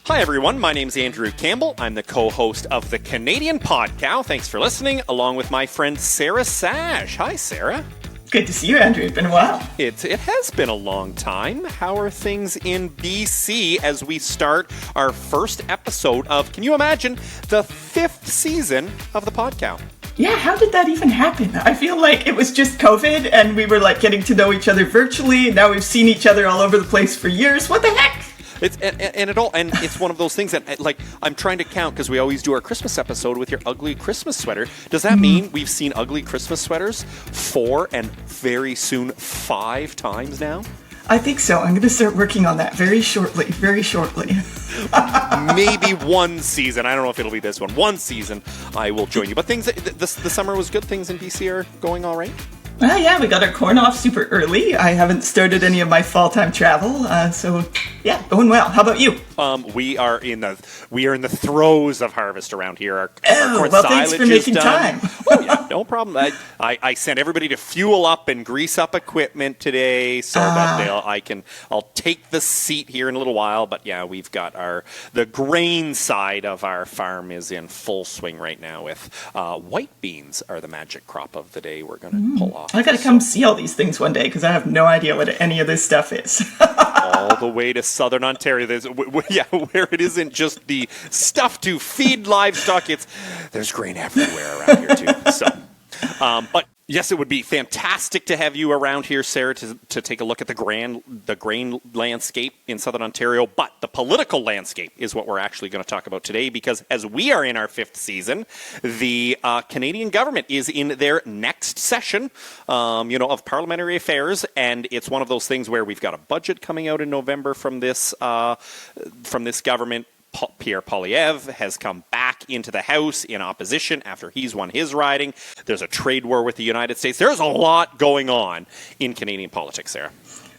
Hi, everyone. My name's Andrew Campbell. I'm the co-host of the Canadian Podcast. Thanks for listening, along with my friend Sarah Sage. Hi, Sarah. Good to see you, Andrew. It's been a while. It has been a long time. How are things in BC as we start our first episode of, can you imagine, the 5th season of the podcast? Yeah, how did that even happen? I feel like it was just COVID and we were like getting to know each other virtually. Now we've seen each other all over the place for years. What the heck? It's and it's one of those things that, like, I'm trying to count because we always do our Christmas episode with your ugly Christmas sweater. Does that mean we've seen ugly Christmas sweaters 4 and very soon 5 times now? I think so. I'm going to start working on that very shortly. Maybe one season. I don't know if it'll be this one. One season, I will join you. But things, the summer was good. Things in BC are going all right. Yeah, we got our corn off super early. I haven't started any of my fall-time travel, so yeah, going well. How about you? We are in the throes of harvest around here. Our corn thanks for making time. Oh, yeah, no problem. I sent everybody to fuel up and grease up equipment today, so that I'll take the seat here in a little while. But yeah, we've got the grain side of our farm is in full swing right now. With white beans are the magic crop of the day. We're going to pull off. I got to come see all these things one day because I have no idea what any of this stuff is. All the way to southern Ontario, where it isn't just the stuff to feed livestock. There's grain everywhere around here too. So, but yes, it would be fantastic to have you around here, Sarah, to take a look at the grain landscape in southern Ontario. But the political landscape is what we're actually going to talk about today, because as we are in our 5th season, the Canadian government is in their next session, of parliamentary affairs, and it's one of those things where we've got a budget coming out in November from this government. Pierre Poilievre has come back into the House in opposition after he's won his riding. There's a trade war with the United States. There's a lot going on in Canadian politics, Sarah.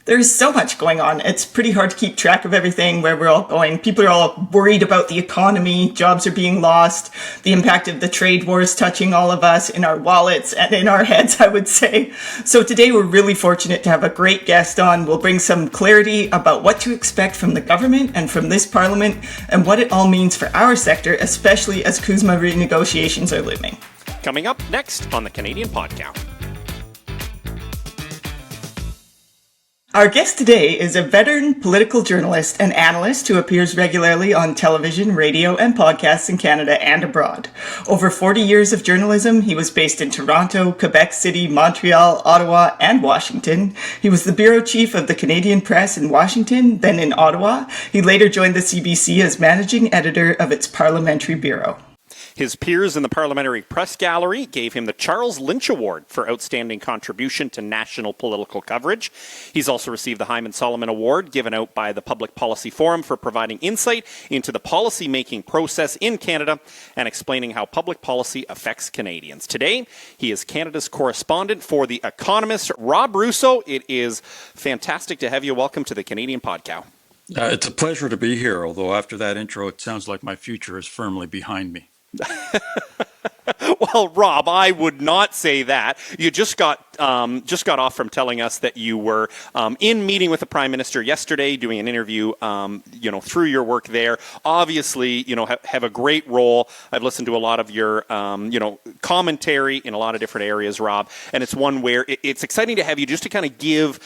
There's so much going on. It's pretty hard to keep track of everything, where we're all going. People are all worried about the economy. Jobs are being lost. The impact of the trade wars touching all of us in our wallets and in our heads, I would say. So today we're really fortunate to have a great guest on. We'll bring some clarity about what to expect from the government and from this parliament and what it all means for our sector, especially as CUSMA renegotiations are looming. Coming up next on the Canadian Podcast. Our guest today is a veteran political journalist and analyst who appears regularly on television, radio, and podcasts in Canada and abroad. Over 40 years of journalism, he was based in Toronto, Quebec City, Montreal, Ottawa, and Washington. He was the bureau chief of the Canadian Press in Washington, then in Ottawa. He later joined the CBC as managing editor of its parliamentary bureau. His peers in the Parliamentary Press Gallery gave him the Charles Lynch Award for outstanding contribution to national political coverage. He's also received the Hyman Solomon Award, given out by the Public Policy Forum, for providing insight into the policy-making process in Canada and explaining how public policy affects Canadians. Today, he is Canada's correspondent for The Economist. Rob Russo, it is fantastic to have you. Welcome to the Canadian Podcast. It's a pleasure to be here, although after that intro, it sounds like my future is firmly behind me. Well, Rob, I would not say that. You just got off from telling us that you were in meeting with the Prime Minister yesterday, doing an interview, through your work there. Obviously, have a great role. I've listened to a lot of your, commentary in a lot of different areas, Rob, and it's one where it's exciting to have you just to kind of give,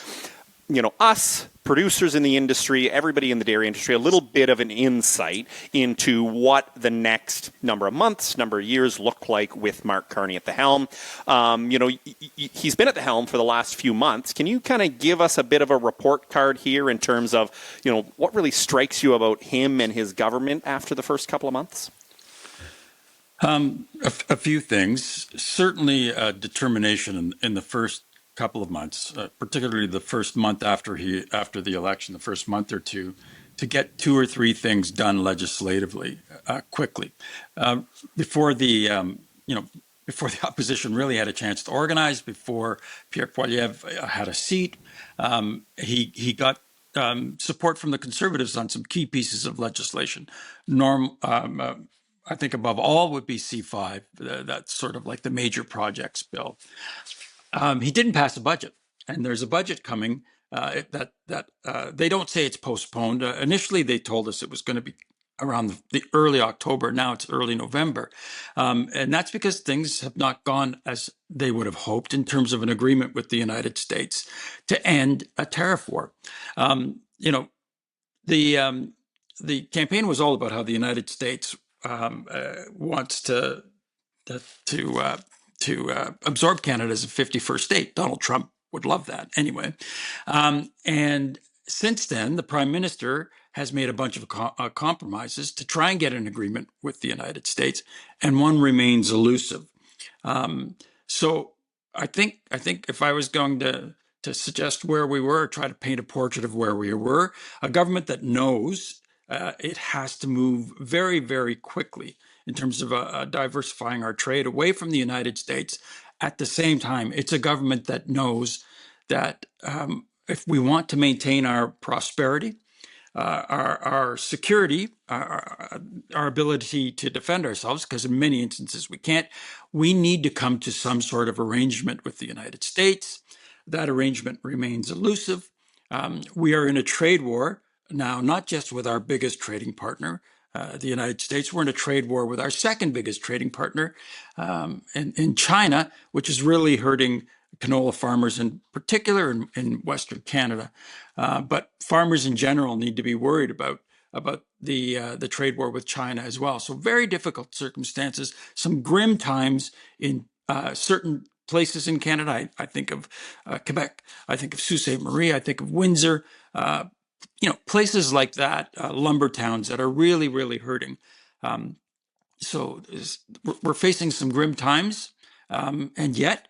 us, producers in the industry, everybody in the dairy industry, a little bit of an insight into what the next number of months, number of years look like with Mark Carney at the helm. He's been at the helm for the last few months. Can you kind of give us a bit of a report card here in terms of, what really strikes you about him and his government after the first couple of months? A few things. Certainly determination in the first couple of months, particularly the first month after the election, the first month or two, to get 2 or 3 things done legislatively quickly before the opposition really had a chance to organize, before Pierre Poilievre had a seat. He got support from the Conservatives on some key pieces of legislation. I think above all would be C5, that's sort of like the major projects bill. He didn't pass a budget, and there's a budget coming that they don't say it's postponed. Initially, they told us it was going to be around the early October. Now it's early November. And that's because things have not gone as they would have hoped in terms of an agreement with the United States to end a tariff war. You know, the campaign was all about how the United States wants to absorb Canada as a 51st state. Donald Trump would love that anyway. And since then, the Prime Minister has made a bunch of compromises to try and get an agreement with the United States, and one remains elusive. So I think if I was going to suggest where we were, try to paint a portrait of where we were, a government that knows it has to move very, very quickly in terms of diversifying our trade away from the United States. At the same time, it's a government that knows that if we want to maintain our prosperity, our security, our ability to defend ourselves, because in many instances we can't, we need to come to some sort of arrangement with the United States. That arrangement remains elusive. We are in a trade war now, not just with our biggest trading partner, the United States. We're in a trade war with our second biggest trading partner in China, which is really hurting canola farmers in particular in Western Canada. But farmers in general need to be worried about the trade war with China as well. So very difficult circumstances, some grim times in certain places in Canada. I think of Quebec, I think of Sault Ste. Marie, I think of Windsor, places like that, lumber towns that are really, really hurting. So we're facing some grim times, and yet,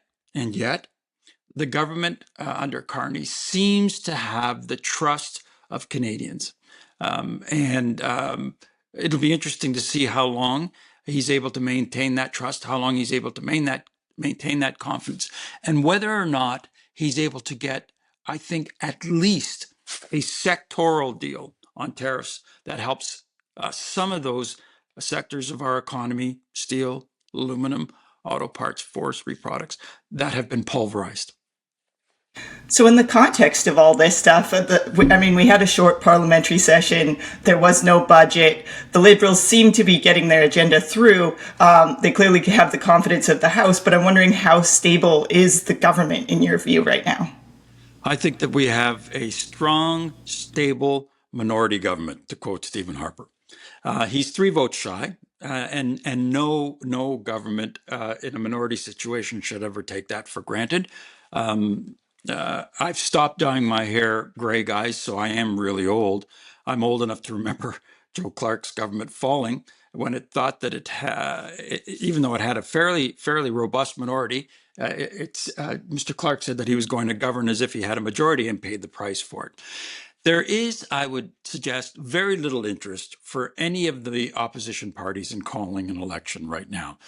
the government under Carney seems to have the trust of Canadians. And it'll be interesting to see how long he's able to maintain that trust, how long he's able to maintain that confidence, and whether or not he's able to get, I think, at least a sectoral deal on tariffs that helps some of those sectors of our economy, steel, aluminum, auto parts, forestry products, that have been pulverized. So in the context of all this stuff, we had a short parliamentary session. There was no budget. The Liberals seem to be getting their agenda through. They clearly have the confidence of the House, but I'm wondering how stable is the government in your view right now? I think that we have a strong, stable minority government, to quote Stephen Harper. He's 3 votes shy, and no government in a minority situation should ever take that for granted. I've stopped dyeing my hair gray, guys, so I am really old. I'm old enough to remember Joe Clark's government falling when it thought that even though it had a fairly robust minority, Mr. Clark said that he was going to govern as if he had a majority and paid the price for it. There is, I would suggest, very little interest for any of the opposition parties in calling an election right now.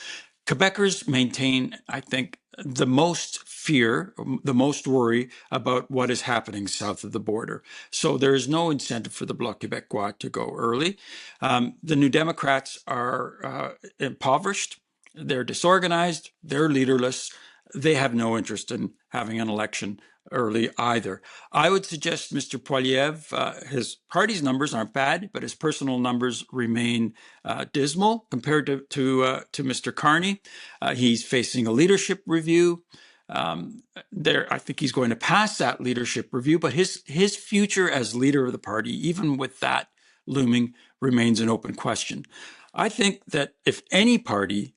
Quebecers maintain, I think, the most fear, the most worry about what is happening south of the border. So there is no incentive for the Bloc Québécois to go early. The New Democrats are impoverished. They're disorganized. They're leaderless. They have no interest in having an election early either. I would suggest Mr. Poilievre, his party's numbers aren't bad, but his personal numbers remain dismal compared to Mr. Carney. He's facing a leadership review. I think he's going to pass that leadership review, but his future as leader of the party, even with that looming, remains an open question. I think that if any party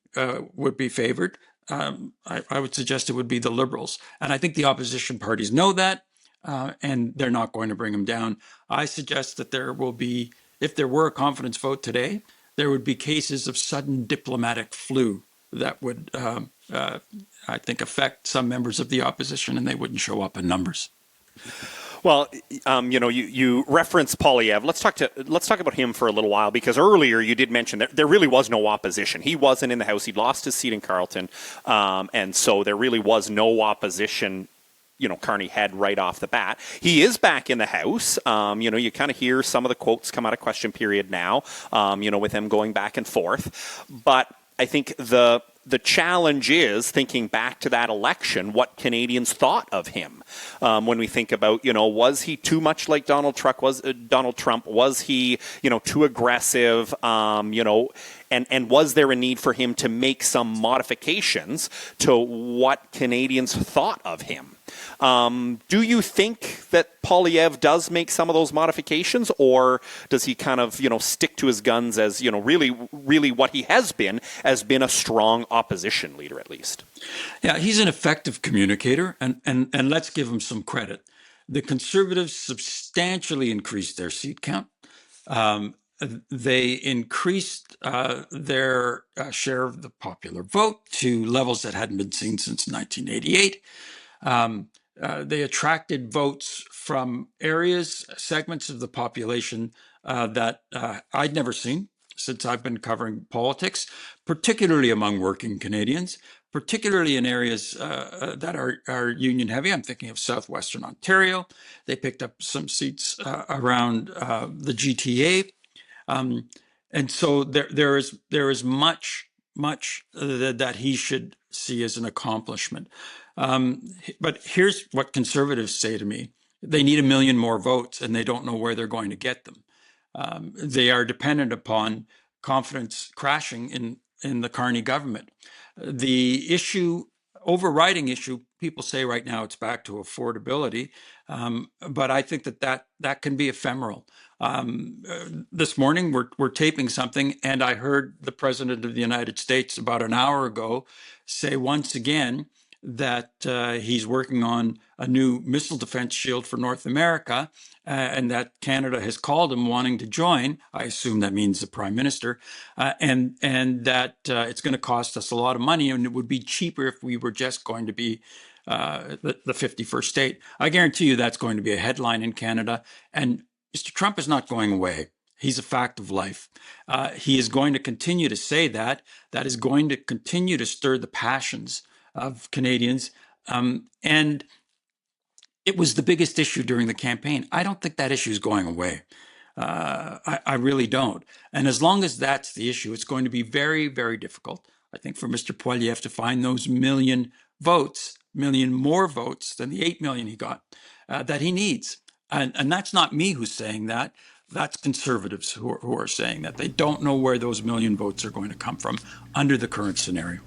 would be favored, I would suggest it would be the Liberals. And I think the opposition parties know that, and they're not going to bring them down. I suggest that there will be, if there were a confidence vote today, there would be cases of sudden diplomatic flu that would, I think, affect some members of the opposition, and they wouldn't show up in numbers. Well, you reference Poilievre. Let's talk about him for a little while, because earlier you did mention that there really was no opposition. He wasn't in the House. He'd lost his seat in Carleton, and so there really was no opposition. Carney had right off the bat. He is back in the House. You kind of hear some of the quotes come out of question period now. With him going back and forth, but I think the the challenge is thinking back to that election, what Canadians thought of him. When we think about, was he too much like Donald Trump? Was he, too aggressive? And was there a need for him to make some modifications to what Canadians thought of him? Do you think that Poilievre does make some of those modifications, or does he kind of, stick to his guns as, really what he has been a strong opposition leader, at least? Yeah, he's an effective communicator, and let's give him some credit. The Conservatives substantially increased their seat count. They increased their share of the popular vote to levels that hadn't been seen since 1988. They attracted votes from areas, segments of the population that I'd never seen since I've been covering politics, particularly among working Canadians, particularly in areas that are union heavy. I'm thinking of southwestern Ontario. They picked up some seats around the GTA. And so there is much that he should see as an accomplishment. But here's what Conservatives say to me. They need 1 million more votes, and they don't know where they're going to get them. They are dependent upon confidence crashing in the Carney government. The overriding issue, people say right now it's back to affordability, but I think that can be ephemeral. This morning we're taping something, and I heard the President of the United States about an hour ago say once again that he's working on a new missile defense shield for North America, and that Canada has called him wanting to join. I assume that means the Prime Minister, and that it's going to cost us a lot of money, and it would be cheaper if we were just going to be the 51st state. I guarantee you that's going to be a headline in Canada, and Mr. Trump is not going away. He's a fact of life. He is going to continue to say that. That is going to continue to stir the passions of Canadians. And it was the biggest issue during the campaign. I don't think that issue is going away. I really don't. And as long as that's the issue, it's going to be very, very difficult, I think, for Mr. Poilievre to find those 1 million votes, 1 million more votes than the 8 million he got, that he needs. And that's not me who's saying that. That's Conservatives who are saying that. They don't know where those 1 million votes are going to come from under the current scenario.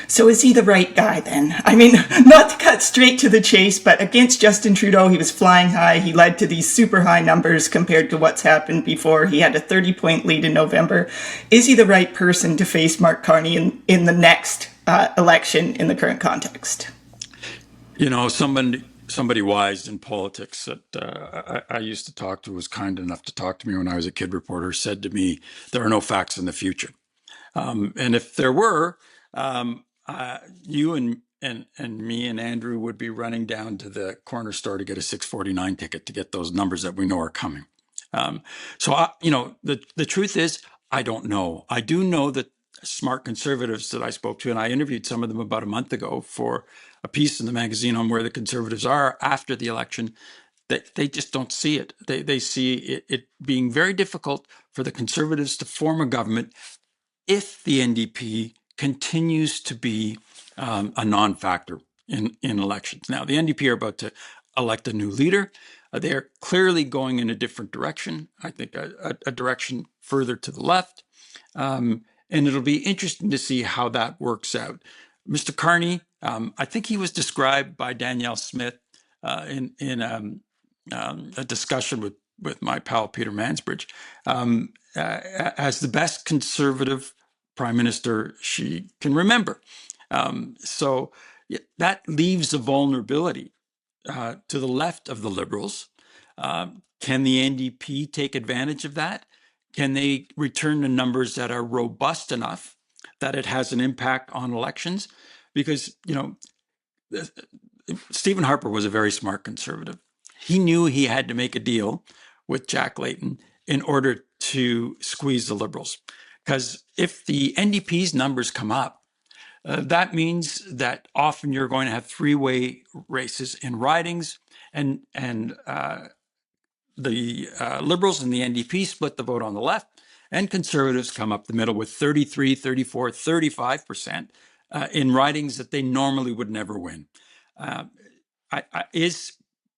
So is he the right guy then? I mean, not to cut straight to the chase, but against Justin Trudeau, he was flying high. He led to these super high numbers compared to what's happened before. He had a 30-point lead in November. Is he the right person to face Mark Carney in the next election in the current context? Somebody wise in politics that I used to talk to, was kind enough to talk to me when I was a kid reporter, said to me, there are no facts in the future. And if there were, you and me and Andrew would be running down to the corner store to get a 649 ticket to get those numbers that we know are coming. The truth is, I don't know. I do know that smart Conservatives that I spoke to, and I interviewed some of them about a month ago for a piece in the magazine on where the Conservatives are after the election, that they just don't see it. They see it being very difficult for the Conservatives to form a government if the NDP continues to be a non-factor in elections. Now, the NDP are about to elect a new leader. They are clearly going in a different direction, I think a direction further to the left. And it'll be interesting to see how that works out. Mr. Carney, I think he was described by Danielle Smith in a discussion with my pal Peter Mansbridge as the best Conservative Prime Minister she can remember. So that leaves a vulnerability to the left of the Liberals. Can the NDP take advantage of that? Can they return to numbers that are robust enough that it has an impact on elections? Because, Stephen Harper was a very smart Conservative. He knew he had to make a deal with Jack Layton in order to squeeze the Liberals. Because if the NDP's numbers come up, that means that often you're going to have three-way races in ridings, and the Liberals and the NDP split the vote on the left, And Conservatives come up the middle with 33, 34, 35% in ridings that they normally would never win. Is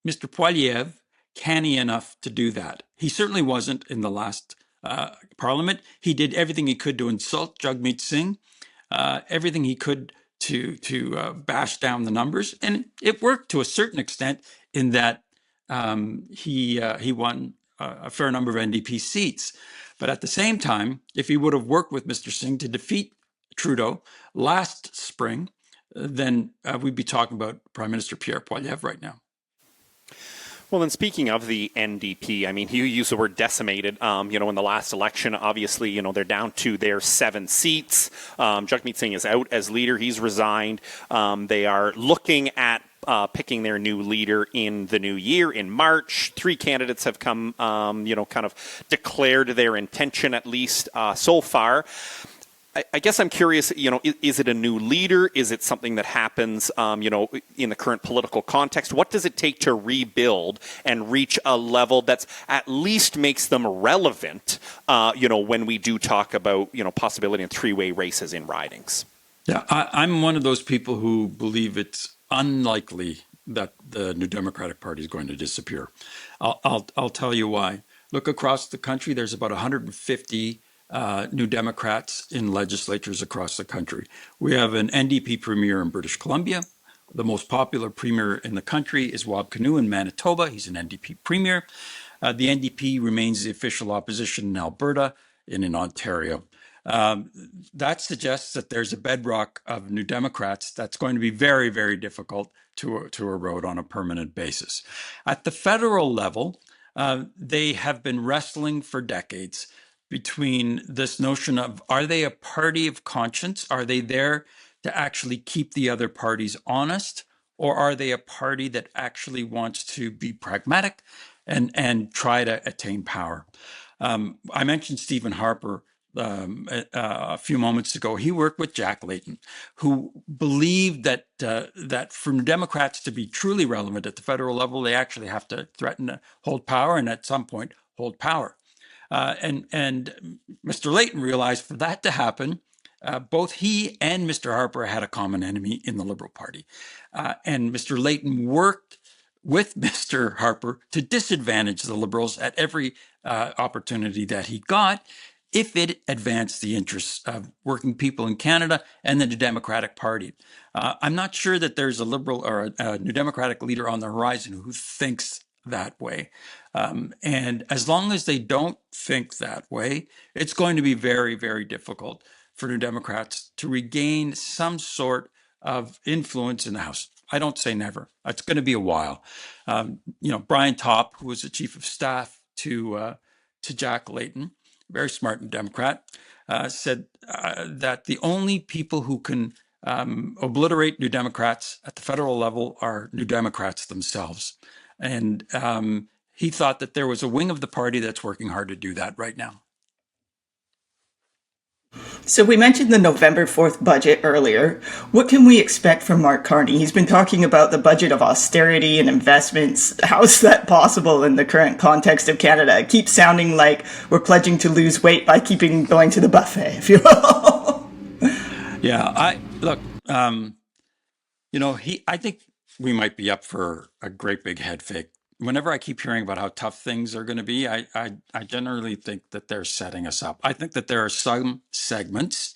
Mr. Poilievre canny enough to do that? He certainly wasn't in the last Parliament. He did everything he could to insult Jagmeet Singh, everything he could to bash down the numbers, and it worked to a certain extent in that he won a fair number of NDP seats. But at the same time, if he would have worked with Mr. Singh to defeat Trudeau last spring, then we'd be talking about Prime Minister Pierre Poilievre right now. Well, then speaking of the NDP, I mean, you used the word decimated. In the last election, obviously, they're down to their 7 seats. Jagmeet Singh is out as leader. He's resigned. They are looking at picking their new leader in the new year in March. 3 candidates have come, kind of declared their intention, at least so far. I guess I'm curious, is it a new leader? Is it something that happens, in the current political context? What does it take to rebuild and reach a level that's at least makes them relevant, when we do talk about, possibility in 3-way races in ridings? Yeah, I'm one of those people who believe it's unlikely that the New Democratic Party is going to disappear. I'll tell you why. Look across the country, there's about 150 New Democrats in legislatures across the country. We have an NDP premier in British Columbia. The most popular premier in the country is Wab Kinew in Manitoba. He's an NDP premier. The NDP remains the official opposition in Alberta and in Ontario. That suggests that there's a bedrock of New Democrats that's going to be very, very difficult to erode on a permanent basis. At the federal level, they have been wrestling for decades between this notion of, are they a party of conscience? Are they there to actually keep the other parties honest? Or are they a party that actually wants to be pragmatic and try to attain power? I mentioned Stephen Harper a few moments ago. He worked with Jack Layton, who believed that that for Democrats to be truly relevant at the federal level, they actually have to threaten to hold power and at some point hold power. And Mr. Layton realized for that to happen, both he and Mr. Harper had a common enemy in the Liberal Party. And Mr. Layton worked with Mr. Harper to disadvantage the Liberals at every opportunity that he got, if it advanced the interests of working people in Canada and the New Democratic Party. I'm not sure that there's a Liberal or a New Democratic leader on the horizon who thinks that way. And as long as they don't think that way, it's going to be very, very difficult for New Democrats to regain some sort of influence in the House. I don't say never. It's going to be a while. Brian Topp, who was the chief of staff to Jack Layton, very smart Democrat, said that the only people who can obliterate New Democrats at the federal level are New Democrats themselves. And he thought that there was a wing of the party that's working hard to do that right now. So we mentioned the November 4th budget earlier. What can we expect from Mark Carney? He's been talking about the budget of austerity and investments. How is that possible in the current context of Canada? It keeps sounding like we're pledging to lose weight by keeping going to the buffet, if you will. Yeah, I think we might be up for a great big head fake. Whenever I keep hearing about how tough things are going to be, I generally think that they're setting us up. I think that there are some segments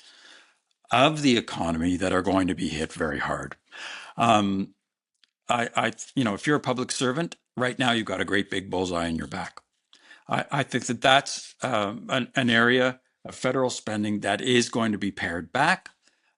of the economy that are going to be hit very hard. If you're a public servant, right now you've got a great big bullseye in your back. I think that that's an area of federal spending that is going to be pared back.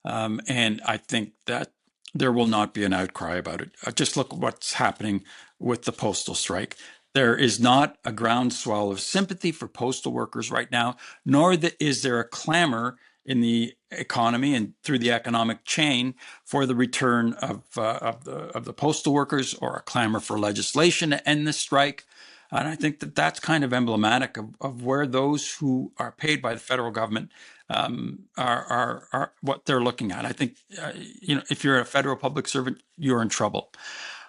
And I think that there will not be an outcry about it. Just look at what's happening with the postal strike. There is not a groundswell of sympathy for postal workers right now, nor is there a clamor in the economy and through the economic chain for the return of the postal workers, or a clamor for legislation to end the strike. And I think that that's kind of emblematic of where those who are paid by the federal government are what they're looking at. I think if you're a federal public servant, you're in trouble.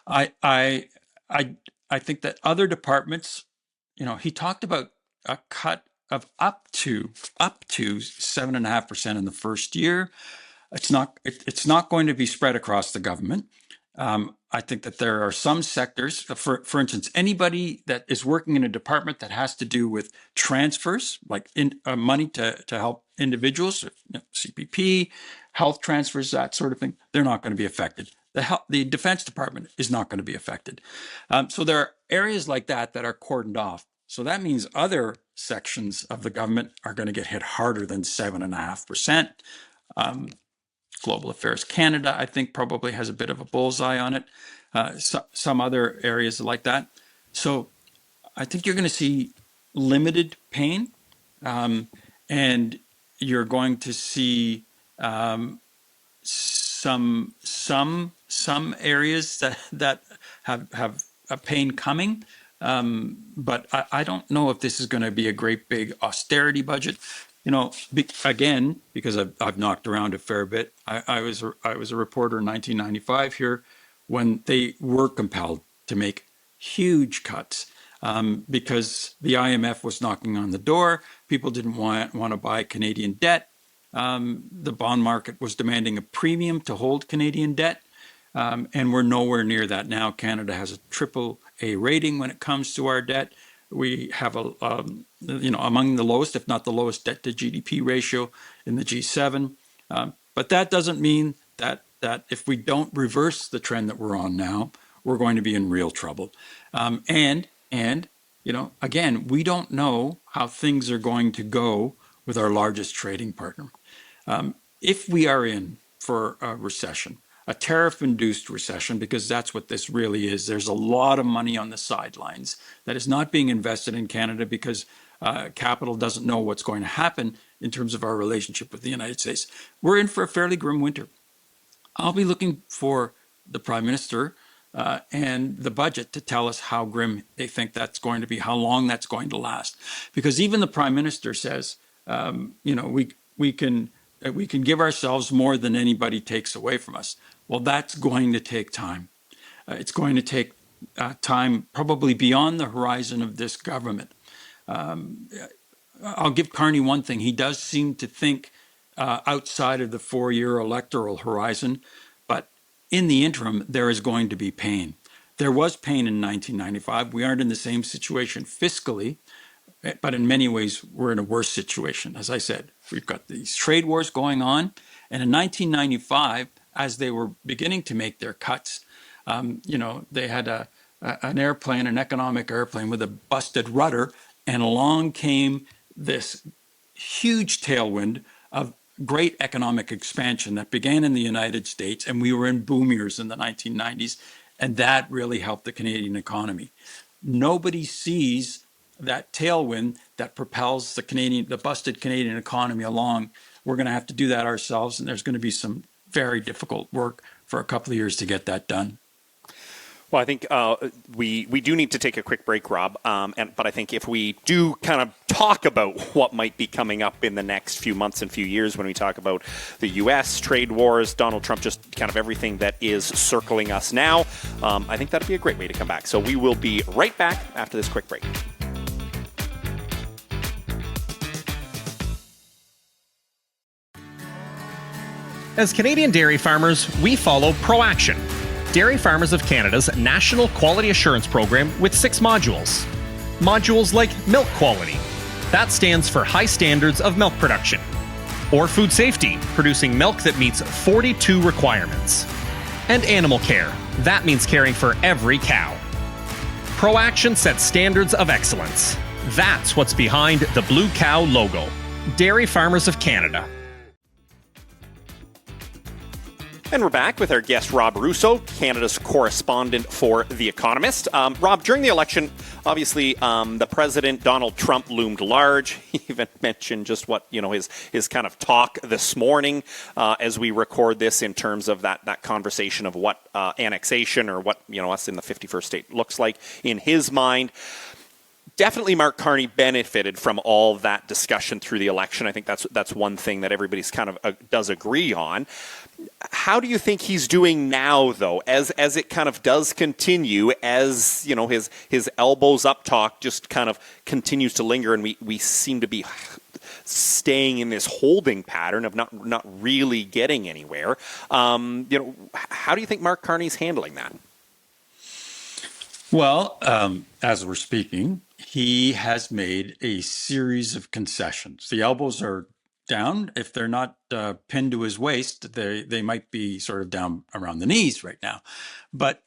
I think that other departments, he talked about a cut up to 7.5% in the first year. It's not going to be spread across the government. I think that there are some sectors, for instance, anybody that is working in a department that has to do with transfers, like money to help individuals, CPP, health transfers, that sort of thing, they're not going to be affected. The Defense Department is not going to be affected. So there are areas like that that are cordoned off. So that means other sections of the government are going to get hit harder than 7.5%. Global Affairs Canada, I think, probably has a bit of a bullseye on it. Some other areas like that. So I think you're going to see limited pain, and you're going to see some areas that have a pain coming. But I don't know if this is going to be a great big austerity budget. Again, because I've knocked around a fair bit. I was a reporter in 1995 here when they were compelled to make huge cuts because the IMF was knocking on the door. People didn't want to buy Canadian debt. The bond market was demanding a premium to hold Canadian debt, and we're nowhere near that now. Canada has a AAA rating when it comes to our debt. We have among the lowest, if not the lowest, debt to GDP ratio in the G7. But that doesn't mean that if we don't reverse the trend that we're on now, we're going to be in real trouble. And again, we don't know how things are going to go with our largest trading partner. If we are in for a recession, a tariff-induced recession, because that's what this really is. There's a lot of money on the sidelines that is not being invested in Canada because capital doesn't know what's going to happen in terms of our relationship with the United States. We're in for a fairly grim winter. I'll be looking for the Prime Minister and the budget to tell us how grim they think that's going to be, how long that's going to last. Because even the Prime Minister says, we can give ourselves more than anybody takes away from us. Well, that's going to take time. It's going to take time probably beyond the horizon of this government. I'll give Carney one thing. He does seem to think outside of the 4-year electoral horizon, but in the interim, there is going to be pain. There was pain in 1995. We aren't in the same situation fiscally, but in many ways, we're in a worse situation. As I said, we've got these trade wars going on. And in 1995, as they were beginning to make their cuts, they had an economic airplane with a busted rudder, and along came this huge tailwind of great economic expansion that began in the United States, and we were in boom years in the 1990s, and that really helped the Canadian economy. Nobody sees that tailwind that propels the busted Canadian economy along. We're going to have to do that ourselves, and there's going to be some very difficult work for a couple of years to get that done. Well, I think we do need to take a quick break, Rob. But I think if we do kind of talk about what might be coming up in the next few months and few years when we talk about the U.S., trade wars, Donald Trump, just kind of everything that is circling us now, I think that'd be a great way to come back. So we will be right back after this quick break. As Canadian dairy farmers, we follow ProAction, Dairy Farmers of Canada's National Quality Assurance Program with 6 modules. Modules like milk quality. That stands for high standards of milk production. Or food safety, producing milk that meets 42 requirements. And animal care. That means caring for every cow. ProAction sets standards of excellence. That's what's behind the Blue Cow logo. Dairy Farmers of Canada. And we're back with our guest, Rob Russo, Canada's correspondent for The Economist. Rob, during the election, obviously, the president, Donald Trump, loomed large. He even mentioned just what, his kind of talk this morning as we record this in terms of that conversation of what annexation or what, us in the 51st state looks like in his mind. definitely Mark Carney benefited from all that discussion through the election. I think that's one thing that everybody's kind of does agree on. How do you think he's doing now, though, as it kind of does continue, as his elbows up talk just kind of continues to linger, and we seem to be staying in this holding pattern of not really getting anywhere. How do you think Mark Carney's handling that? Well, as we're speaking, he has made a series of concessions. The elbows are down. If they're not pinned to his waist, they might be sort of down around the knees right now. But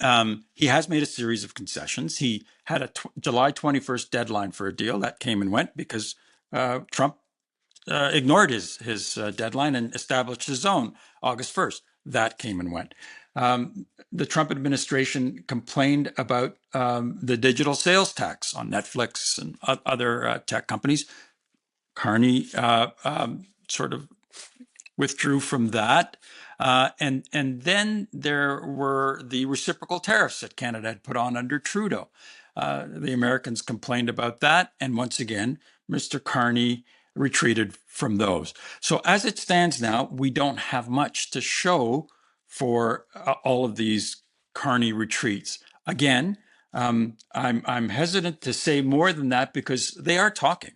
he has made a series of concessions. He had a July 21st deadline for a deal that came and went because Trump ignored his deadline and established his own August 1st. That came and went. The Trump administration complained about the digital sales tax on Netflix and other tech companies. Carney sort of withdrew from that. And then there were the reciprocal tariffs that Canada had put on under Trudeau. The Americans complained about that. And once again, Mr. Carney retreated from those. So as it stands now, we don't have much to show for all of these Carney retreats. Again, I'm hesitant to say more than that because they are talking.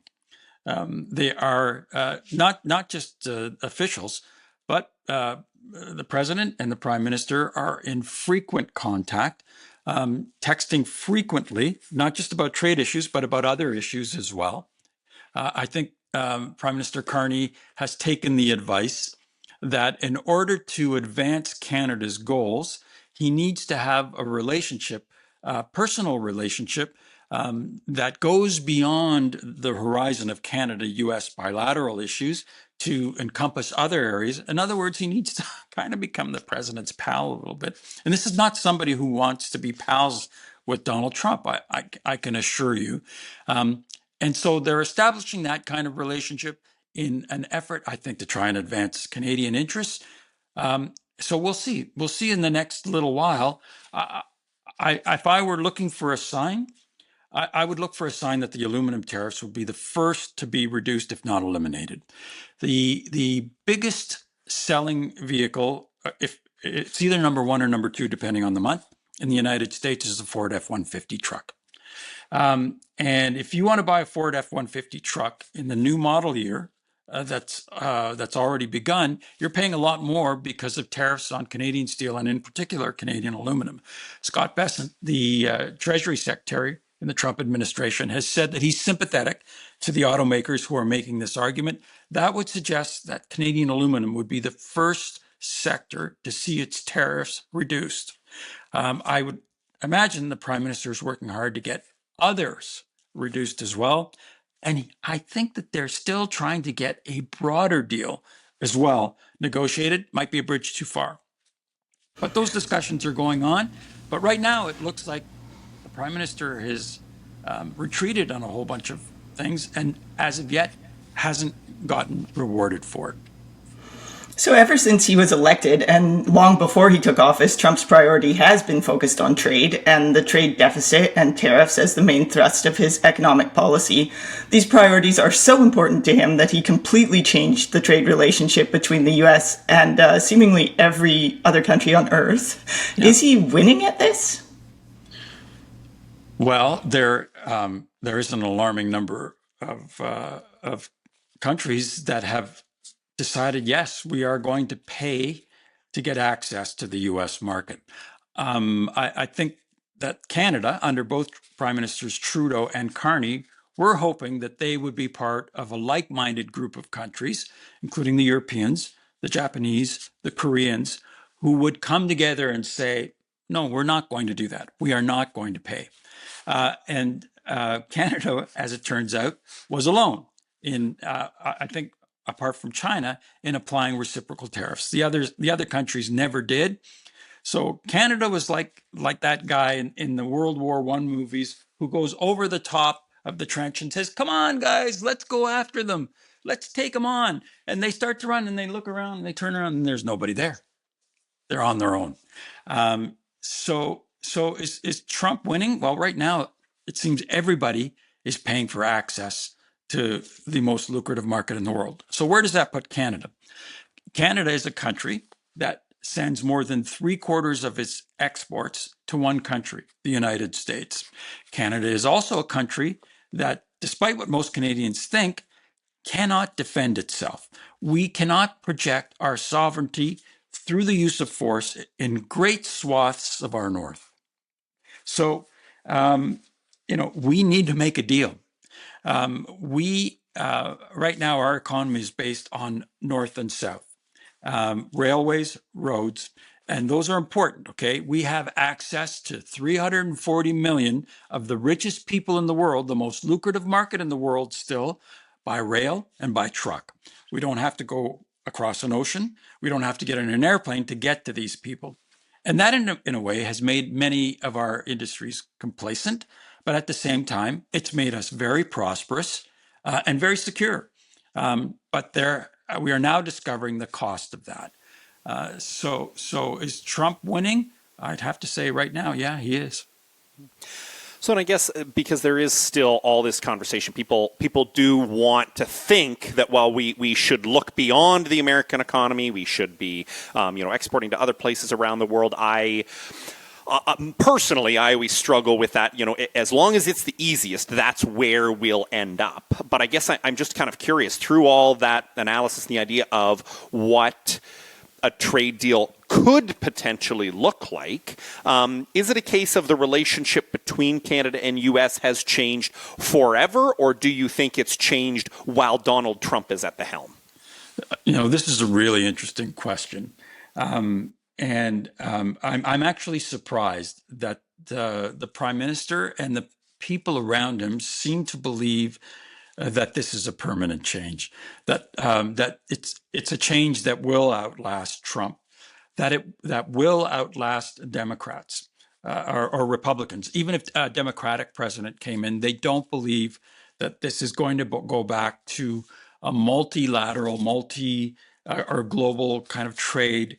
They are not just officials, but the president and the prime minister are in frequent contact, texting frequently, not just about trade issues, but about other issues as well. I think Prime Minister Carney has taken the advice that in order to advance Canada's goals, he needs to have a relationship, a personal relationship that goes beyond the horizon of Canada-U.S. bilateral issues to encompass other areas. In other words, he needs to kind of become the president's pal a little bit. And this is not somebody who wants to be pals with Donald Trump, I can assure you. And so they're establishing that kind of relationship in an effort, I think, to try and advance Canadian interests. So we'll see. We'll see in the next little while. If I were looking for a sign, I would look for a sign that the aluminum tariffs would be the first to be reduced, if not eliminated. The biggest selling vehicle, if it's either number one or number two, depending on the month, in the United States is the Ford F-150 truck. And if you want to buy a Ford F-150 truck in the new model year, that's already begun, you're paying a lot more because of tariffs on Canadian steel and in particular Canadian aluminum. Scott Bessent, the Treasury Secretary in the Trump administration, has said that he's sympathetic to the automakers who are making this argument. That would suggest that Canadian aluminum would be the first sector to see its tariffs reduced. I would imagine the Prime Minister is working hard to get others reduced as well. And I think that they're still trying to get a broader deal as well negotiated. Might be a bridge too far. But those discussions are going on. But right now, it looks like the Prime Minister has retreated on a whole bunch of things and as of yet hasn't gotten rewarded for it. So ever since he was elected and long before he took office, Trump's priority has been focused on trade and the trade deficit and tariffs as the main thrust of his economic policy. These priorities are so important to him that he completely changed the trade relationship between the U.S. and seemingly every other country on earth. Yeah. Is he winning at this? Well, there is an alarming number of countries that have decided, yes, we are going to pay to get access to the U.S. market. I think that Canada, under both Prime Ministers Trudeau and Carney, were hoping that they would be part of a like-minded group of countries, including the Europeans, the Japanese, the Koreans, who would come together and say, no, we're not going to do that. We are not going to pay. And Canada, as it turns out, was alone in, I think, apart from China, in applying reciprocal tariffs. The other countries never did. So Canada was like that guy in the World War I movies who goes over the top of the trench and says, come on, guys, let's go after them. Let's take them on. And they start to run and they look around and they turn around and there's nobody there. They're on their own. So is Trump winning? Well, right now, it seems everybody is paying for access to the most lucrative market in the world. So where does that put Canada? Canada is a country that sends more than 3/4 of its exports to one country, the United States. Canada is also a country that, despite what most Canadians think, cannot defend itself. We cannot project our sovereignty through the use of force in great swaths of our north. So, we need to make a deal. Right now, our economy is based on north and south, railways, roads, and those are important, okay? We have access to 340 million of the richest people in the world, the most lucrative market in the world still, by rail and by truck. We don't have to go across an ocean. We don't have to get in an airplane to get to these people. And that, in a way, has made many of our industries complacent. But at the same time, it's made us very prosperous and very secure. But we are now discovering the cost of that. So is Trump winning? I'd have to say right now, yeah, he is. So, and I guess because there is still all this conversation, people do want to think that while we should look beyond the American economy, we should be, exporting to other places around the world. Personally, I always struggle with that. As long as it's the easiest, that's where we'll end up. But I guess I'm just kind of curious through all that analysis and the idea of what a trade deal could potentially look like. Is it a case of the relationship between Canada and U.S. has changed forever, or do you think it's changed while Donald Trump is at the helm? This is a really interesting question. I'm actually surprised that the Prime Minister and the people around him seem to believe that this is a permanent change, that it's a change that will outlast Trump, that will outlast Democrats or Republicans. Even if a Democratic president came in, they don't believe that this is going to go back to a multilateral, or global kind of trade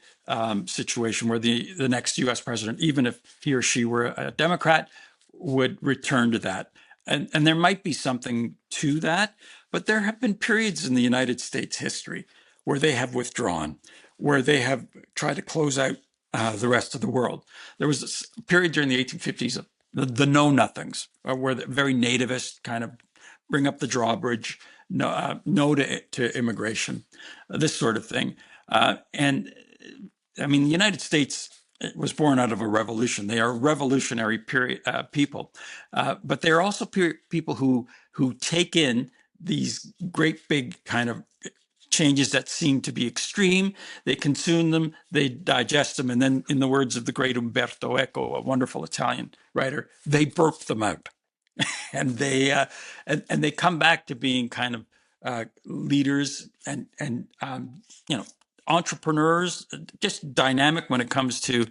situation where the next U.S. president, even if he or she were a Democrat, would return to that. And there might be something to that, but there have been periods in the United States history where they have withdrawn, where they have tried to close out the rest of the world. There was a period during the 1850s of the know-nothings, where the very nativist kind of bring up the drawbridge, no to immigration, this sort of thing. And I mean, the United States was born out of a revolution. They are revolutionary people, but they're also people who take in these great big kind of changes that seem to be extreme. They consume them, they digest them, and then, in the words of the great Umberto Eco, a wonderful Italian writer, they burp them out, and they come back to being kind of leaders and entrepreneurs, just dynamic when it comes to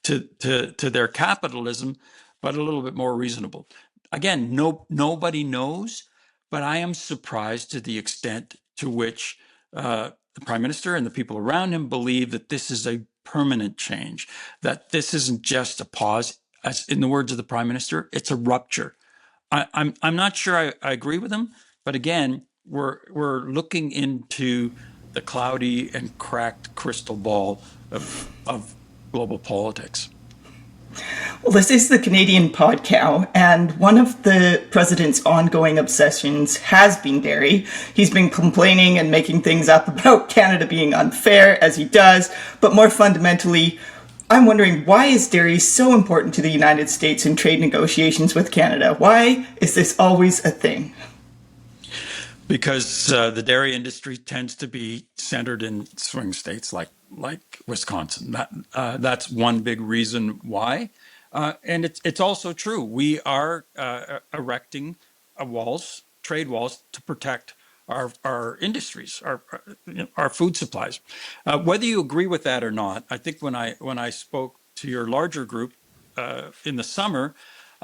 their capitalism, but a little bit more reasonable. Again, nobody knows, but I am surprised to the extent to which the Prime Minister and the people around him believe that this is a permanent change, that this isn't just a pause. As in the words of the Prime Minister, it's a rupture. I'm not sure I agree with him, but again, we're looking into the cloudy and cracked crystal ball of global politics. Well, this is the Canadian Pod Cow, and one of the president's ongoing obsessions has been dairy. He's been complaining and making things up about Canada being unfair, as he does, but more fundamentally, I'm wondering, why is dairy so important to the United States in trade negotiations with Canada? Why is this always a thing? Because the dairy industry tends to be centered in swing states like Wisconsin. That's one big reason why. And it's also true. We are erecting trade walls, to protect our industries, our food supplies. Whether you agree with that or not, I think when I spoke to your larger group in the summer,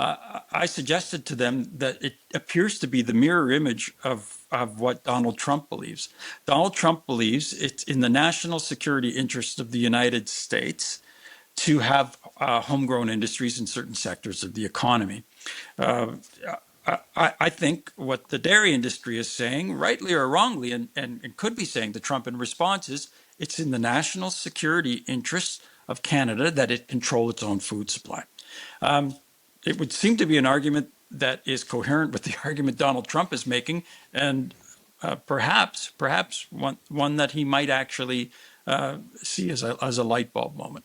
I suggested to them that it appears to be the mirror image of what Donald Trump believes. Donald Trump believes it's in the national security interest of the United States to have homegrown industries in certain sectors of the economy. I think what the dairy industry is saying, rightly or wrongly, and could be saying to Trump in response, is it's in the national security interests of Canada that it control its own food supply. It would seem to be an argument that is coherent with the argument Donald Trump is making, and perhaps one that he might actually see as a light bulb moment.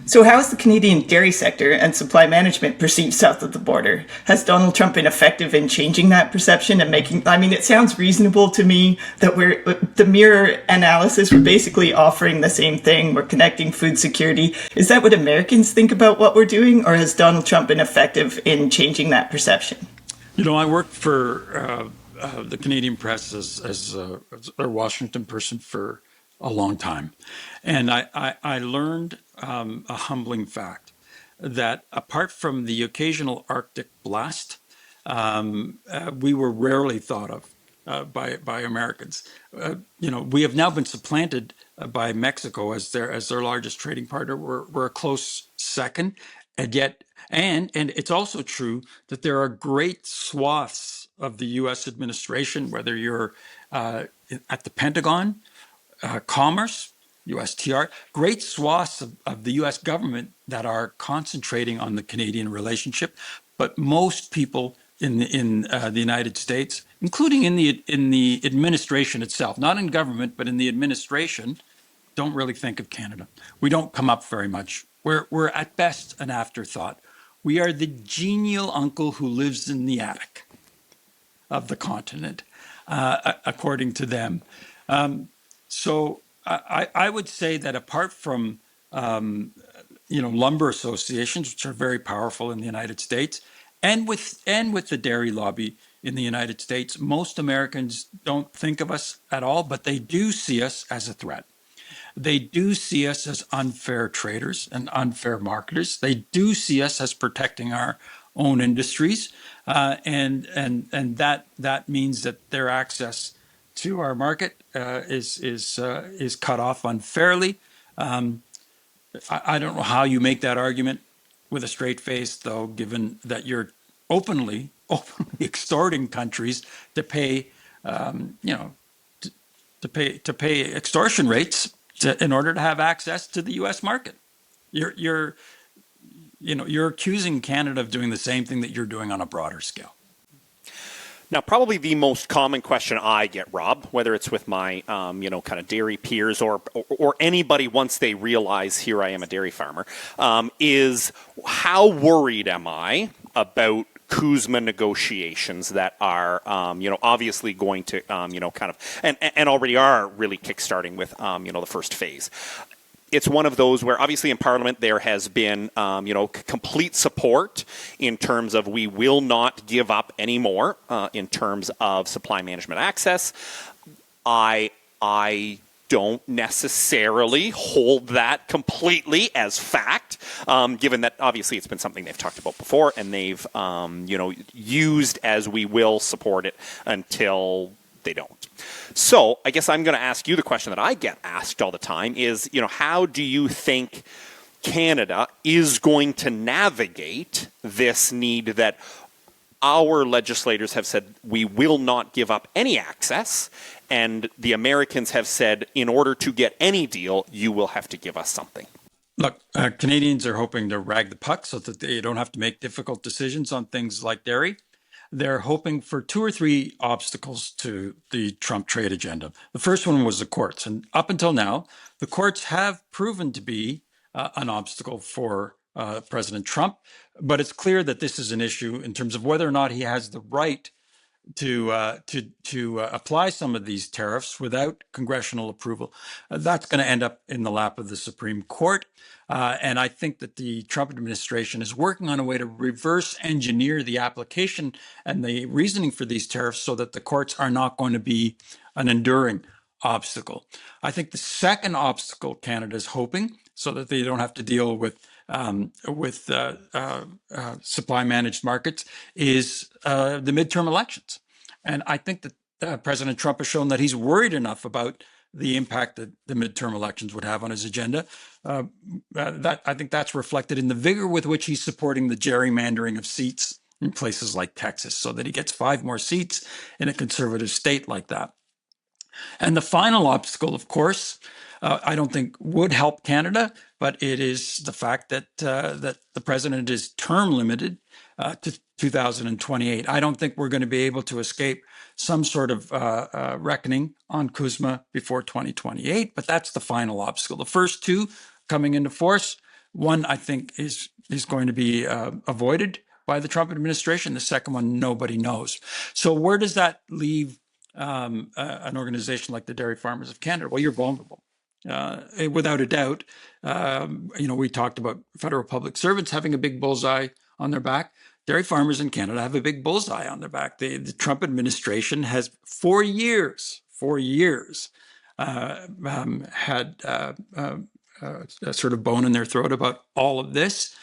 So how is the Canadian dairy sector and supply management perceived south of the border? Has Donald Trump been effective in changing that perception and making, I mean, it sounds reasonable to me that the mirror analysis, we're basically offering the same thing. We're connecting food security. Is that what Americans think about what we're doing, or has Donald Trump been effective in changing that perception? You know, I worked for the Canadian press as a Washington person for a long time. And I learned a humbling fact that apart from the occasional Arctic blast, we were rarely thought of by Americans. We have now been supplanted by Mexico as their largest trading partner. We're a close second, and yet, and it's also true that there are great swaths of the U.S. administration, whether you're at the Pentagon, Commerce, USTR, great swaths of the U.S. government that are concentrating on the Canadian relationship, but most people in the United States, including in the administration itself, not in government, but in the administration, don't really think of Canada. We don't come up very much. We're at best an afterthought. We are the genial uncle who lives in the attic of the continent, according to them. So I would say that apart from lumber associations, which are very powerful in the United States, and with the dairy lobby in the United States, most Americans don't think of us at all, but they do see us as a threat. They do see us as unfair traders and unfair marketers. They do see us as protecting our own industries, and that means that their access to our market is cut off unfairly. I don't know how you make that argument with a straight face, though, given that you're openly extorting countries to pay, to pay extortion rates in order to have access to the U.S. market. You're accusing Canada of doing the same thing that you're doing on a broader scale. Now, probably the most common question I get, Rob, whether it's with my, kind of dairy peers or anybody once they realize here I am a dairy farmer, is how worried am I about CUSMA negotiations that are, obviously going to, and already are really kickstarting with, the first phase. It's one of those where obviously in Parliament there has been, complete support in terms of we will not give up any more in terms of supply management access. I don't necessarily hold that completely as fact, given that obviously it's been something they've talked about before and they've, used as we will support it until they don't. So I guess I'm going to ask you the question that I get asked all the time is, how do you think Canada is going to navigate this need that our legislators have said we will not give up any access, and the Americans have said in order to get any deal, you will have to give us something? Look, Canadians are hoping to rag the puck so that they don't have to make difficult decisions on things like dairy. They're hoping for 2 or 3 obstacles to the Trump trade agenda. The first one was the courts. And up until now, the courts have proven to be an obstacle for President Trump. But it's clear that this is an issue in terms of whether or not he has the right to apply some of these tariffs without congressional approval. That's going to end up in the lap of the Supreme Court. And I think that the Trump administration is working on a way to reverse engineer the application and the reasoning for these tariffs so that the courts are not going to be an enduring obstacle. I think the second obstacle Canada is hoping, so that they don't have to deal with supply managed markets, is the midterm elections. And I think that President Trump has shown that he's worried enough about the impact that the midterm elections would have on his agenda. That I think that's reflected in the vigor with which he's supporting the gerrymandering of seats in places like Texas so that he gets 5 more seats in a conservative state like that. And the final obstacle, of course, I don't think would help Canada, but it is the fact that that the president is term limited to 2028. I don't think we're going to be able to escape some sort of reckoning on CUSMA before 2028, but that's the final obstacle. The first two coming into force, one I think is going to be avoided by the Trump administration. The second one, nobody knows. So where does that leave an organization like the Dairy Farmers of Canada? Well, you're vulnerable. Without a doubt, we talked about federal public servants having a big bullseye on their back. Dairy farmers in Canada have a big bullseye on their back. The Trump administration has for years, had a sort of bone in their throat about all of this.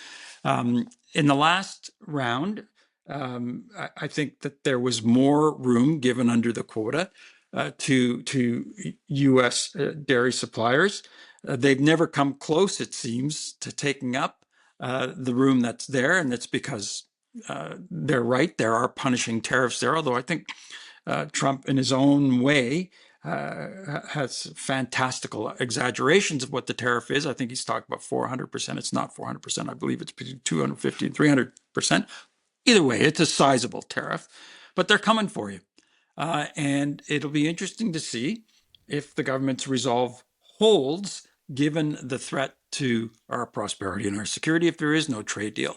In the last round, I think that there was more room given under the quota to U.S. Dairy suppliers. They've never come close, it seems, to taking up the room that's there, and it's because they're right. There are punishing tariffs there, although I think Trump, in his own way, has fantastical exaggerations of what the tariff is. I think he's talked about 400%. It's not 400%. I believe it's between 250 and 300%. Either way, it's a sizable tariff, but they're coming for you. And it'll be interesting to see if the government's resolve holds, given the threat to our prosperity and our security if there is no trade deal.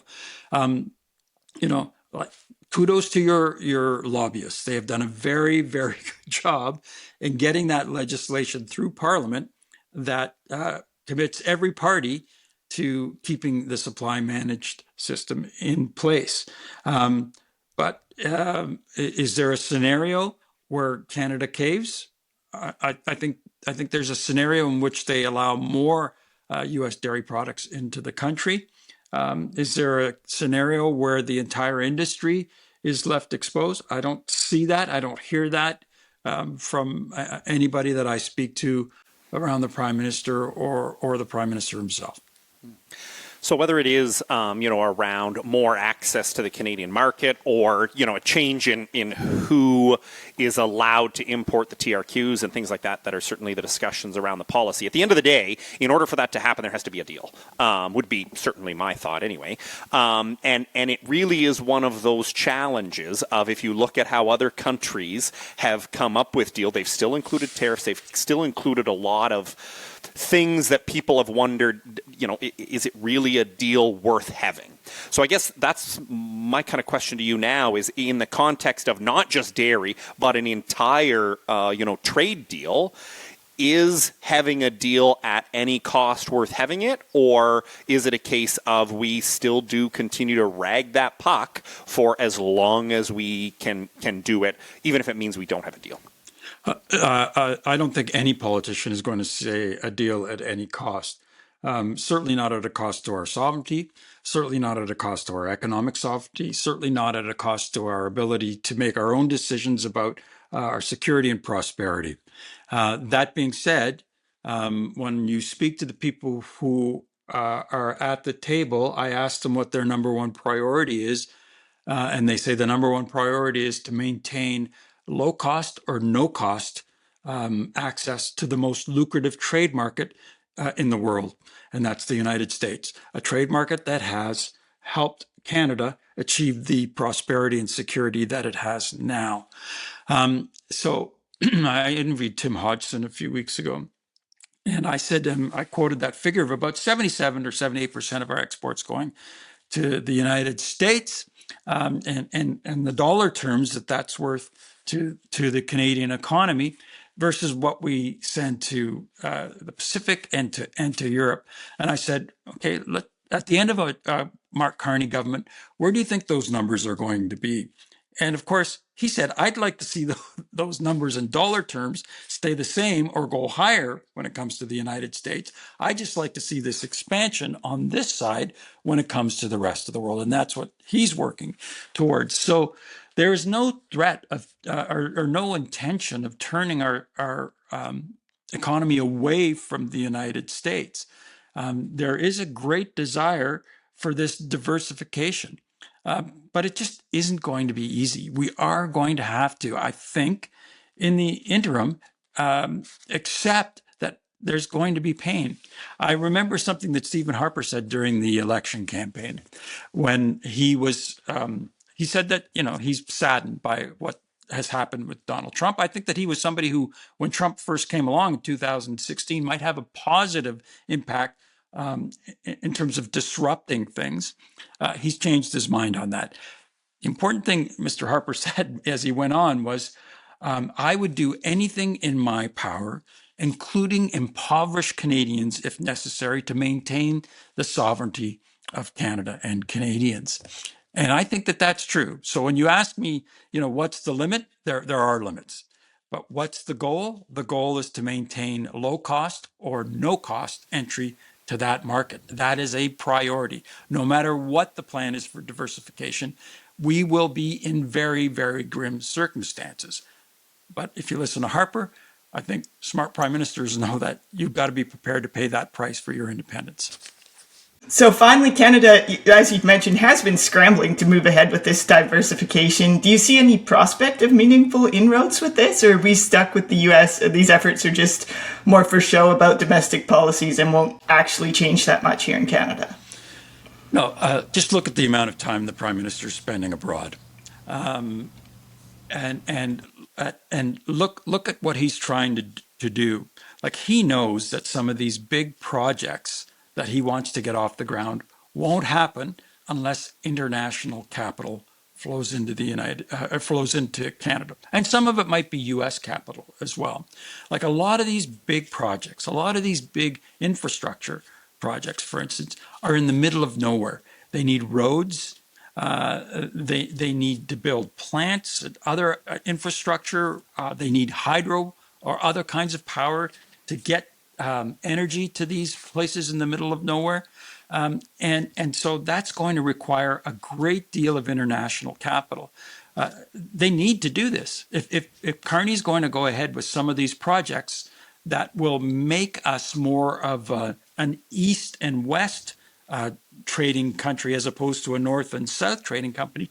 Kudos to your lobbyists. They have done a very, very good job in getting that legislation through Parliament that commits every party to keeping the supply managed system in place. But is there a scenario where Canada caves? I think there's a scenario in which they allow more U.S. dairy products into the country. Is there a scenario where the entire industry is left exposed? I don't see that. I don't hear that from anybody that I speak to around the Prime Minister or the Prime Minister himself. So whether it is, around more access to the Canadian market or, a change in who is allowed to import the TRQs and things like that are certainly the discussions around the policy. At the end of the day, in order for that to happen, there has to be a deal, would be certainly my thought anyway. And it really is one of those challenges of if you look at how other countries have come up with deal, they've still included tariffs, they've still included a lot of things that people have wondered, is it really a deal worth having? So I guess that's my kind of question to you now is in the context of not just dairy, but an entire, trade deal, is having a deal at any cost worth having it? Or is it a case of we still do continue to rag that puck for as long as we can do it, even if it means we don't have a deal? I don't think any politician is going to say a deal at any cost. Certainly not at a cost to our sovereignty, certainly not at a cost to our economic sovereignty, certainly not at a cost to our ability to make our own decisions about our security and prosperity. That being said, when you speak to the people who are at the table, I ask them what their number one priority is, and they say the number one priority is to maintain low cost or no cost access to the most lucrative trade market in the world, and that's the United States, a trade market that has helped Canada achieve the prosperity and security that it has now. So I interviewed Tim Hodgson a few weeks ago, and I said to him, I quoted that figure of about 77 or 78% of our exports going to the United States, and the dollar terms that's worth to the Canadian economy versus what we send to the Pacific and to Europe. And I said, okay, at the end of a Mark Carney government, where do you think those numbers are going to be? And of course, he said, I'd like to see those numbers in dollar terms stay the same or go higher when it comes to the United States. I just like to see this expansion on this side when it comes to the rest of the world. And that's what he's working towards. So there is no threat of or no intention of turning our economy away from the United States. There is a great desire for this diversification. But it just isn't going to be easy. We are going to have to, I think, in the interim, accept that there's going to be pain. I remember something that Stephen Harper said during the election campaign when he said that, he's saddened by what has happened with Donald Trump. I think that he was somebody who, when Trump first came along in 2016, might have a positive impact in terms of disrupting things. He's changed his mind on that. The important thing Mr. Harper said as he went on was, I would do anything in my power, including impoverish Canadians if necessary, to maintain the sovereignty of Canada and Canadians. And I think that that's true. So when you ask me, what's the limit? There are limits. But what's the goal? The goal is to maintain low cost or no cost entry to that market. That is a priority. No matter what the plan is for diversification, we will be in very, very grim circumstances. But if you listen to Harper, I think smart prime ministers know that you've got to be prepared to pay that price for your independence. So finally, Canada, as you've mentioned, has been scrambling to move ahead with this diversification. Do you see any prospect of meaningful inroads with this, or are we stuck with the U.S.? These efforts are just more for show about domestic policies and won't actually change that much here in Canada? No, just look at the amount of time the Prime Minister is spending abroad, and look at what he's trying to do. Like, he knows that some of these big projects that he wants to get off the ground won't happen unless international capital flows into Canada, and some of it might be U.S. capital as well. Like, a lot of these big projects, a lot of these big infrastructure projects, for instance, are in the middle of nowhere. They need roads. They need to build plants and other infrastructure. They need hydro or other kinds of power to get energy to these places in the middle of nowhere. And so that's going to require a great deal of international capital. They need to do this. If Carney's going to go ahead with some of these projects that will make us more of an east and west trading country as opposed to a north and south trading company,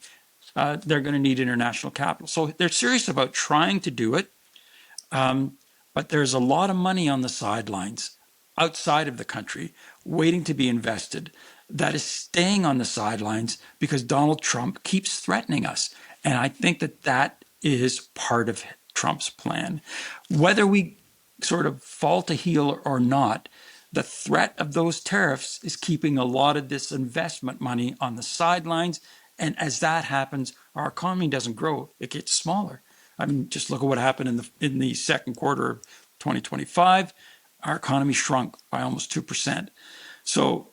they're going to need international capital. So they're serious about trying to do it. But there's a lot of money on the sidelines outside of the country waiting to be invested that is staying on the sidelines because Donald Trump keeps threatening us. And I think that is part of Trump's plan. Whether we sort of fall to heel or not, the threat of those tariffs is keeping a lot of this investment money on the sidelines. And as that happens, our economy doesn't grow, it gets smaller. I mean, just look at what happened in the second quarter of 2025. Our economy shrunk by almost 2%. So,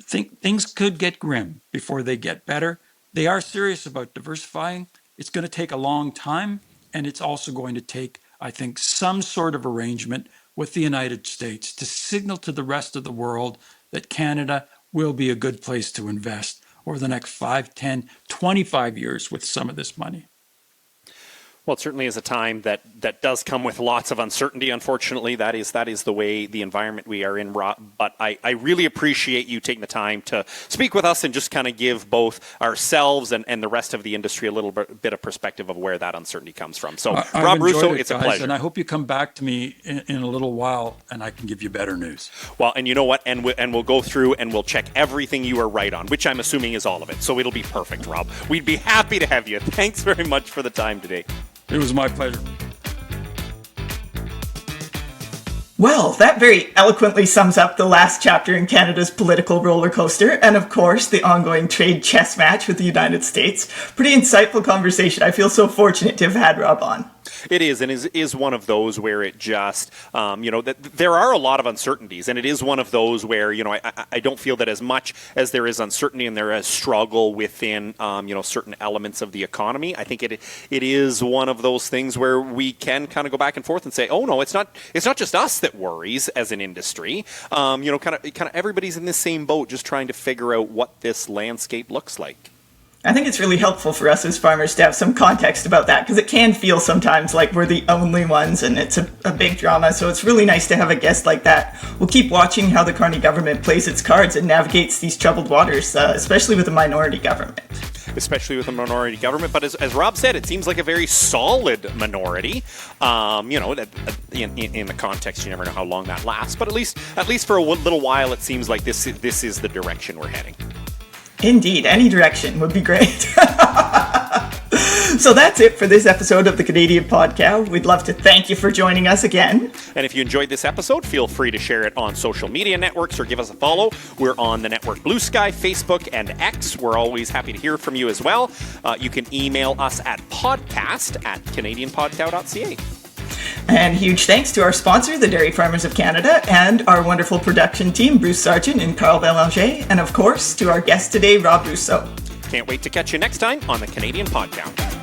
things could get grim before they get better. They are serious about diversifying. It's going to take a long time, and it's also going to take, I think, some sort of arrangement with the United States to signal to the rest of the world that Canada will be a good place to invest over the next 5, 10, 25 years with some of this money. Well, it certainly is a time that does come with lots of uncertainty, unfortunately. That is the way the environment we are in. But I really appreciate you taking the time to speak with us and just kind of give both ourselves and the rest of the industry a little bit of perspective of where that uncertainty comes from. So, Rob Russo, it's a pleasure. And I hope you come back to me in a little while and I can give you better news. Well, and you know what? And we'll go through and we'll check everything you are right on, which I'm assuming is all of it. So it'll be perfect, Rob. We'd be happy to have you. Thanks very much for the time today. It was my pleasure. Well, that very eloquently sums up the last chapter in Canada's political roller coaster, and of course, the ongoing trade chess match with the United States. Pretty insightful conversation. I feel so fortunate to have had Rob on. It is, and is one of those where it just, that there are a lot of uncertainties, and it is one of those where, I don't feel that as much as there is uncertainty and there is struggle within, certain elements of the economy, I think it is one of those things where we can kind of go back and forth and say, oh no, it's not just us that worries as an industry. Kind of everybody's in the same boat, just trying to figure out what this landscape looks like. I think it's really helpful for us as farmers to have some context about that, because it can feel sometimes like we're the only ones and it's a big drama. So it's really nice to have a guest like that. We'll keep watching how the Carney government plays its cards and navigates these troubled waters, especially with a minority government. Especially with a minority government, but as Rob said, it seems like a very solid minority. In the context, you never know how long that lasts, but at least for a little while, it seems like this is the direction we're heading. Indeed, any direction would be great. So that's it for this episode of the Canadian Podcast. We'd love to thank you for joining us again. And if you enjoyed this episode, feel free to share it on social media networks or give us a follow. We're on the network Blue Sky, Facebook, and X. We're always happy to hear from you as well. You can email us at podcast@canadianpodcow.ca. And huge thanks to our sponsor, the Dairy Farmers of Canada, and our wonderful production team, Bruce Sargent and Carl Belanger, and of course, to our guest today, Rob Rousseau. Can't wait to catch you next time on the Canadian Podcast.